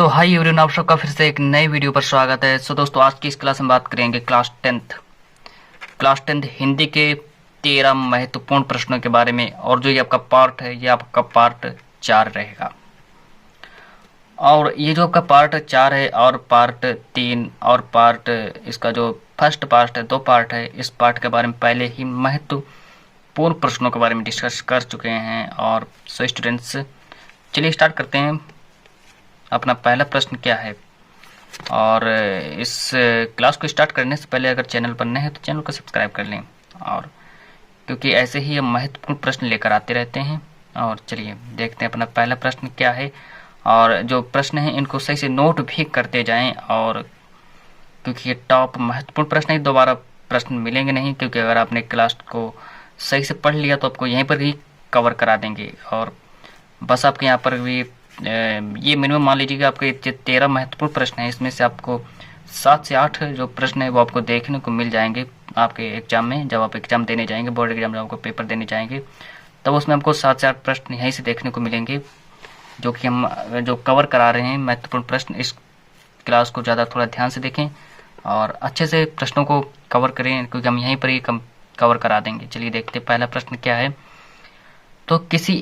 Hi everyone, आप सबका फिर से एक नई वीडियो पर स्वागत है। दोस्तों, आज की इस क्लास में बात करेंगे क्लास टेंथ हिंदी के 13 महत्वपूर्ण प्रश्नों के बारे में। और जो ये आपका पार्ट है, ये आपका पार्ट 4 रहेगा। और ये जो आपका पार्ट 4 है और पार्ट 3 और पार्ट इसका जो फर्स्ट पार्ट है, 2 पार्ट है। इस पार्ट के बारे में पहले ही महत्वपूर्ण प्रश्नों के बारे में डिस्कस कर चुके हैं। और सो स्टूडेंट्स, चलिए स्टार्ट करते हैं। अपना पहला प्रश्न क्या है। और इस क्लास को स्टार्ट करने से पहले अगर चैनल पर नए हैं तो चैनल को सब्सक्राइब कर लें, और क्योंकि ऐसे ही हम महत्वपूर्ण प्रश्न लेकर आते रहते हैं। और चलिए देखते हैं अपना पहला प्रश्न क्या है। और जो प्रश्न हैं इनको सही से नोट भी करते जाएं, और क्योंकि ये टॉप महत्वपूर्ण प्रश्न है, दोबारा प्रश्न मिलेंगे नहीं। क्योंकि अगर आपने क्लास को सही से पढ़ लिया तो आपको यहीं पर ही कवर करा देंगे। और बस आपके यहाँ पर भी ये मिनिमम मान लीजिए कि आपके 13 महत्वपूर्ण प्रश्न हैं, इसमें से आपको 7 से 8 जो प्रश्न है वो आपको देखने को मिल जाएंगे आपके एग्जाम में। जब आप एग्जाम देने जाएंगे, बोर्ड एग्जाम, जब आपको पेपर देने जाएंगे, तब उसमें आपको 7 से 8 प्रश्न यहीं से देखने को मिलेंगे, जो कि हम जो कवर करा रहे हैं महत्वपूर्ण प्रश्न। इस क्लास को ज़्यादा थोड़ा ध्यान से देखें और अच्छे से प्रश्नों को कवर करें, क्योंकि हम यहीं पर ही कवर करा देंगे। चलिए देखते हैं पहला प्रश्न क्या है। तो किसी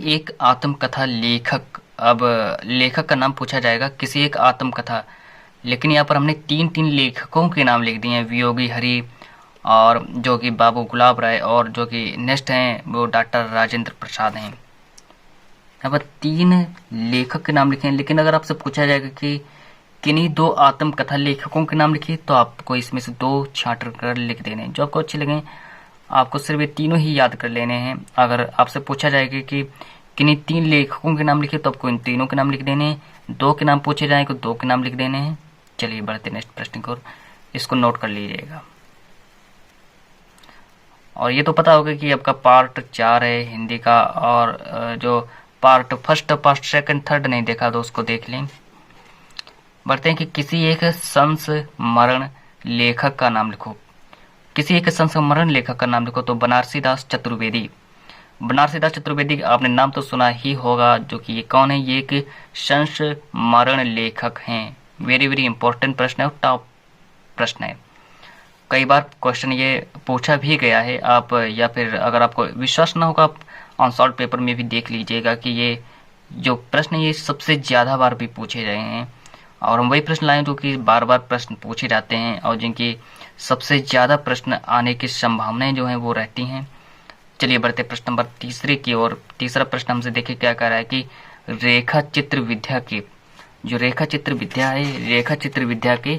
एक आत्मकथा लेखक, अब लेखक का नाम पूछा जाएगा, किसी एक आत्मकथा। लेकिन यहाँ पर हमने 3 लेखकों के नाम लिख दिए हैं, वियोगी हरि, और जो कि बाबू गुलाब राय, और जो कि नेक्स्ट हैं वो डॉक्टर राजेंद्र प्रसाद हैं। यहाँ पर 3 लेखक के नाम लिखे हैं। लेकिन अगर आपसे पूछा जाएगा कि किन्हीं 2 आत्मकथा लेखकों के नाम लिखिए, तो आपको इसमें से 2 छांट कर लिख देने हैं, जो आपको अच्छे लगे। आपको सिर्फ ये तीनों ही याद कर लेने हैं। अगर आपसे पूछा जाएगा कि किन्हीं 3 लेखकों के नाम लिखिए, तो आपको इन तीनों के नाम लिख देने हैं। 2 के नाम पूछे जाएंगे तो 2 के नाम लिख देने हैं। चलिए बढ़ते नेक्स्ट प्रश्न को, इसको नोट कर लीजिएगा। और ये तो पता होगा कि आपका पार्ट 4 है हिंदी का, और जो part first, part second, third नहीं देखा तो उसको देख लें। बढ़ते हैं कि किसी एक संस्मरण लेखक का नाम लिखो। किसी एक संस्मरण लेखक का नाम लिखो। तो बनारसी दास चतुर्वेदी। बनारसी दास चतुर्वेदी आपने नाम तो सुना ही होगा, जो कि ये कौन है, ये एक संस्मरण लेखक हैं। वेरी वेरी इंपॉर्टेंट प्रश्न है और टॉप प्रश्न है। कई बार क्वेश्चन ये पूछा भी गया है। आप, या फिर अगर आपको विश्वास ना होगा, आप ऑन-सॉल्ट पेपर में भी देख लीजिएगा कि ये जो प्रश्न ये सबसे ज़्यादा बार भी पूछे गए हैं। और हम वही प्रश्न लाएं जो कि बार बार प्रश्न पूछे जाते हैं, और जिनकी सबसे ज़्यादा प्रश्न आने की संभावनाएं जो हैं वो रहती हैं। चलिए बढ़ते प्रश्न नंबर 3 की ओर। तीसरा प्रश्न हमसे देखिए क्या कह रहा है कि रेखा चित्र विद्या के, जो रेखा चित्र विद्या है, रेखा चित्र विद्या के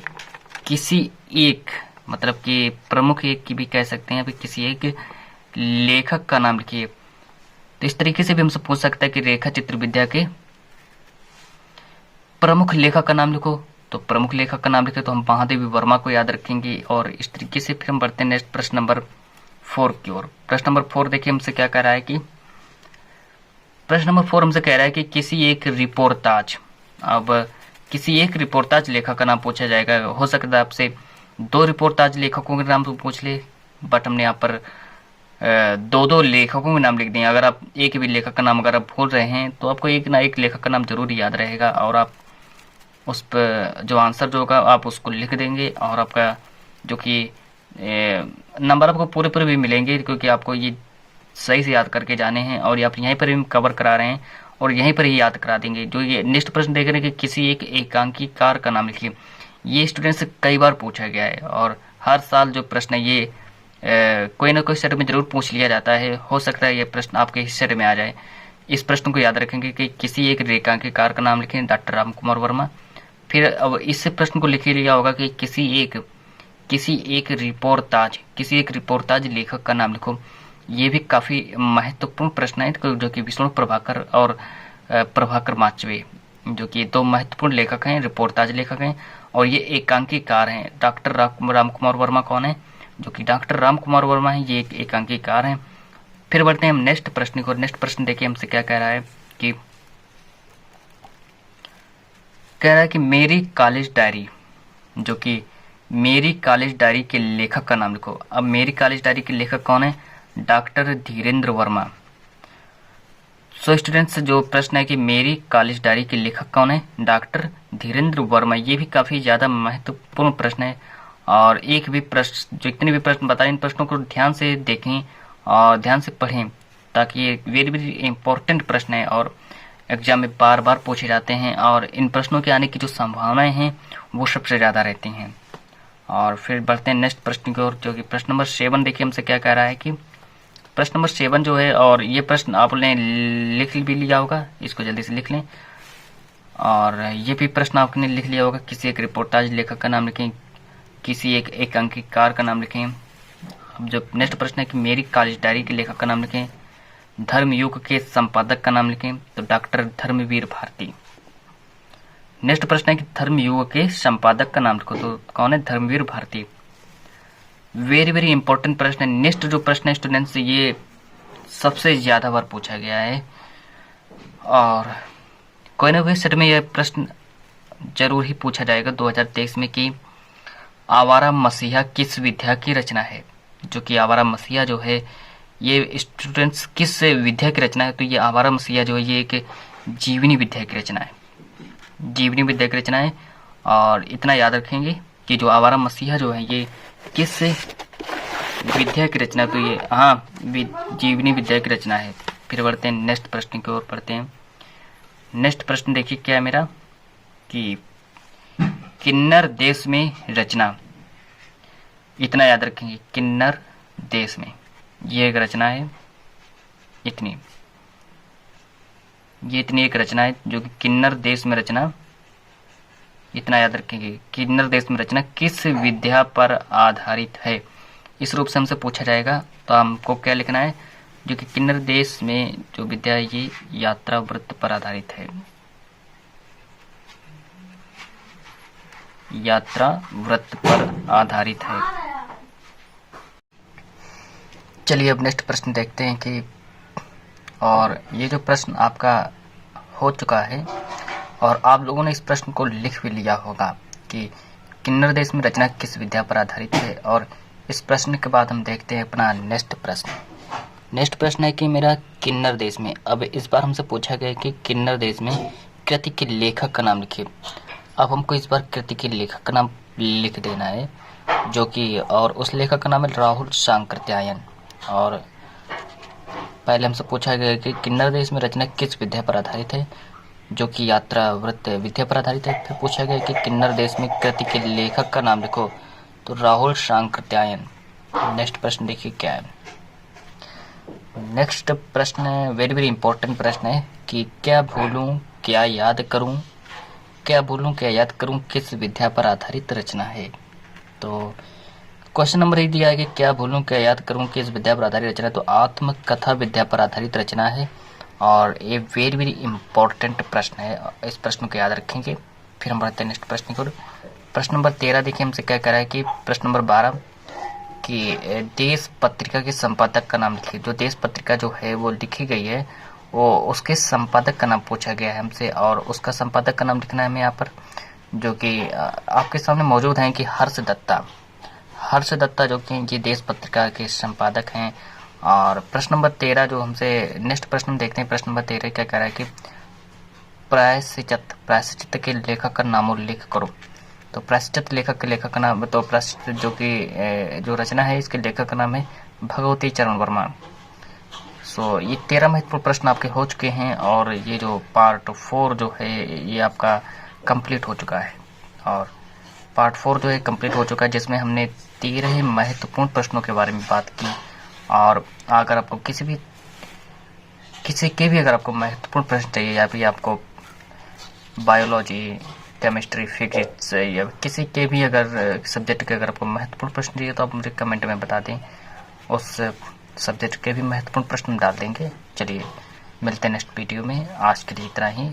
किसी एक, मतलब कि प्रमुख एक की भी कह सकते हैं, किसी एक लेखक का नाम लिखिए। तो इस तरीके से भी हमसे पूछ सकता है कि रेखा चित्र विद्या के प्रमुख लेखक का नाम लिखो। तो प्रमुख लेखक का नाम लिखे तो हम महादेवी वर्मा को याद रखेंगे। और इस तरीके से फिर हम बढ़ते हैं नेक्स्ट प्रश्न नंबर 4 की ओर। प्रश्न नंबर 4 देखिए हमसे क्या कह रहा है कि प्रश्न नंबर 4 हमसे कह रहा है कि किसी एक रिपोर्टाज, अब किसी एक रिपोर्टाज लेखक का नाम पूछा जाएगा। हो सकता है आपसे 2 रिपोर्टाज लेखकों के नाम तो पूछ ले, बट हमने यहाँ पर 2 लेखकों के नाम लिख दिए। अगर आप एक भी लेखक का नाम अगर आप भूल रहे हैं तो आपको एक ना एक लेखक का नाम जरूर याद रहेगा, और आप उस पर जो आंसर जो होगा आप उसको लिख देंगे। और आपका जो कि नंबर आपको पूरे पूरे भी मिलेंगे, क्योंकि आपको ये सही से याद करके जाने हैं। और ये आप यहीं पर भी कवर करा रहे हैं और यहीं पर ही याद करा देंगे। जो ये नेक्स्ट प्रश्न देख रहे हैं कि किसी एक एकांकीकार का नाम लिखिए, ये स्टूडेंट से कई बार पूछा गया है, और हर साल जो प्रश्न है ये कोई ना कोई सेट में जरूर पूछ लिया जाता है। हो सकता है ये प्रश्न आपके सेट में आ जाए। इस प्रश्न को याद रखेंगे कि किसी एक रेखांकीकार का नाम लिखें, डॉक्टर राम कुमार वर्मा। फिर अब इस प्रश्न को लिख लिया होगा कि किसी एक रिपोर्टाज लेखक का नाम लिखो। ये भी काफी महत्वपूर्ण प्रश्न है, जो कि विष्णु प्रभाकर और प्रभाकर माचवे, जो कि 2 महत्वपूर्ण लेखक हैं, रिपोर्टाज लेखक हैं, और ये एकांकीकार हैं। डॉक्टर राम कुमार वर्मा कौन है, जो कि डॉक्टर राम कुमार वर्मा है, ये एक एकांकीकार हैं। फिर बढ़ते हैं हम नेक्स्ट प्रश्न को। नेक्स्ट प्रश्न देखिए हमसे क्या कह रहा है कि कह रहा है कि मेरी कॉलेज डायरी, जो कि मेरी कॉलेज डायरी के लेखक का नाम लिखो। अब मेरी कॉलेज डायरी के लेखक कौन है, doctor Dhirendra Verma. So students, जो प्रश्न है कि मेरी कॉलेज डायरी के लेखक कौन है? डॉक्टर धीरेन्द्र वर्मा। ये भी काफ़ी ज़्यादा महत्वपूर्ण प्रश्न है। और एक भी प्रश्न, जितने भी प्रश्न बताए, इन प्रश्नों को ध्यान से देखें और ध्यान से पढ़ें, ताकि ये वेरी वेरी इंपॉर्टेंट प्रश्न है और एग्जाम में बार बार पूछे जाते हैं और इन प्रश्नों के आने की जो संभावनाएं हैं वो सबसे ज़्यादा रहती हैं। और फिर बढ़ते हैं नेक्स्ट प्रश्न की ओर, जो कि प्रश्न नंबर 7। देखिए हमसे क्या कह रहा है कि प्रश्न नंबर 7 जो है, और ये प्रश्न आपने लिख भी लिया होगा, इसको जल्दी से लिख लें। और ये भी प्रश्न आपने लिख लिया होगा, किसी एक रिपोर्टाज लेखक का नाम लिखें, किसी एक अंकीकार का नाम लिखें। अब जो नेक्स्ट प्रश्न है कि मेरी कॉलेज डायरी के लेखक का नाम लिखें, धर्मयुग के संपादक का नाम लिखें, तो डॉक्टर धर्मवीर भारती। नेक्स्ट प्रश्न है कि धर्मयुग के संपादक का नाम लिखो, तो कौन है? Dharmveer Bharti. Very very important प्रश्न है। नेक्स्ट जो प्रश्न है स्टूडेंट्स, ये सबसे ज्यादा बार पूछा गया है और कोई ना कोई सेट में यह प्रश्न जरूर ही पूछा जाएगा 2023 में कि आवारा मसीहा किस विद्या की रचना है। जो कि आवारा मसीहा जो है ये स्टूडेंट्स किस विद्या की रचना है? तो ये आवारा मसीहा जो है ये एक जीवनी विद्या की रचना है, जीवनी विद्या की रचना है। और इतना याद रखेंगे कि जो आवारा मसीहा जो है ये किस विद्या की रचना, तो ये जीवनी विद्या की रचना है। फिर बढ़ते हैं नेक्स्ट प्रश्न की ओर पढ़ते हैं। नेक्स्ट प्रश्न देखिए क्या है मेरा कि किन्नर देश में रचना। इतना याद रखेंगे, किन्नर देश में ये एक रचना है, इतनी एक रचना है जो कि किन्नर देश में रचना। इतना याद रखेंगे, किन्नर देश में रचना किस विद्या पर आधारित है। इस रूप से हमसे पूछा जाएगा, तो हमको क्या लिखना है? जो कि किन्नर देश में जो विद्या है ये यात्रा वृत्त पर आधारित है, यात्रा वृत्त पर आधारित है। चलिए अब नेक्स्ट प्रश्न देखते हैं कि, और ये जो प्रश्न आपका हो चुका है और आप लोगों ने इस प्रश्न को लिख भी लिया होगा कि किन्नर देश में रचना किस विद्या पर आधारित है। और इस प्रश्न के बाद हम देखते हैं अपना नेक्स्ट प्रश्न। नेक्स्ट प्रश्न है कि मेरा किन्नर देश में, अब इस बार हमसे पूछा गया कि किन्नर देश में कृति के लेखक का नाम लिखिए। अब हमको इस बार कृति के लेखक का नाम लिख देना है, जो कि, और उस लेखक का नाम है राहुल सांकृत्यायन। और पहले हमसे पूछा गया कि किन्नर देश में रचना किस विद्या पर आधारित है, जो कि यात्रा वृत्त विद्या पर आधारित है। फिर पूछा गया कि किन्नर देश में कृति के लेखक का नाम लिखो, तो राहुल सांकृत्यायन। नेक्स्ट प्रश्न देखिए क्या है। नेक्स्ट प्रश्न वेरी वेरी इंपॉर्टेंट प्रश्न है कि क्या भूलूं क्या याद करूं, क्या भूलूं क्या याद करूं किस विद्या पर आधारित रचना है। तो क्वेश्चन नंबर 1 दिया है कि क्या भूलूं क्या याद करूं किस विद्या पर आधारित रचना है, तो आत्मकथा विद्या पर आधारित रचना है। और ये वेरी वेरी इंपॉर्टेंट प्रश्न है, इस प्रश्न को याद रखेंगे। फिर हम बढ़ते हैं नेक्स्ट प्रश्न को। प्रश्न नंबर 13 देखिए हमसे क्या कह रहा है कि प्रश्न नंबर 12 कि देश पत्रिका के संपादक का नाम लिखिए। जो देश पत्रिका जो है वो लिखी गई है, वो उसके संपादक का नाम पूछा गया है हमसे, और उसका संपादक का नाम लिखना है हमें यहाँ पर, जो कि आपके सामने मौजूद हैं कि हर्ष दत्ता जो कि ये देश पत्रिका के संपादक हैं। और प्रश्न नंबर 13 जो हमसे नेक्स्ट प्रश्न हम देखते हैं। प्रश्न नंबर 13 क्या कह रहा है कि प्रायश्चित के लेखक का नाम उल्लेख करो। तो प्रायश्चित लेखक का नाम, तो प्रायश्चित जो कि जो रचना है इसके लेखक का नाम है भगवती चरण वर्मा। सो ये 13 महत्वपूर्ण प्रश्न आपके हो चुके हैं, और ये जो पार्ट 4 जो है ये आपका कंप्लीट हो चुका है। और पार्ट 4 जो है कंप्लीट हो चुका है, जिसमें हमने 13 महत्वपूर्ण प्रश्नों के बारे में बात की। और अगर आपको किसी के भी अगर आपको महत्वपूर्ण प्रश्न चाहिए, या फिर आपको बायोलॉजी, केमिस्ट्री, फिजिक्स या किसी के भी अगर सब्जेक्ट के अगर आपको महत्वपूर्ण प्रश्न चाहिए, तो आप मुझे कमेंट में बता दें, उस सब्जेक्ट के भी महत्वपूर्ण प्रश्न डाल देंगे। चलिए मिलते हैं नेक्स्ट वीडियो में। आज के लिए इतना ही।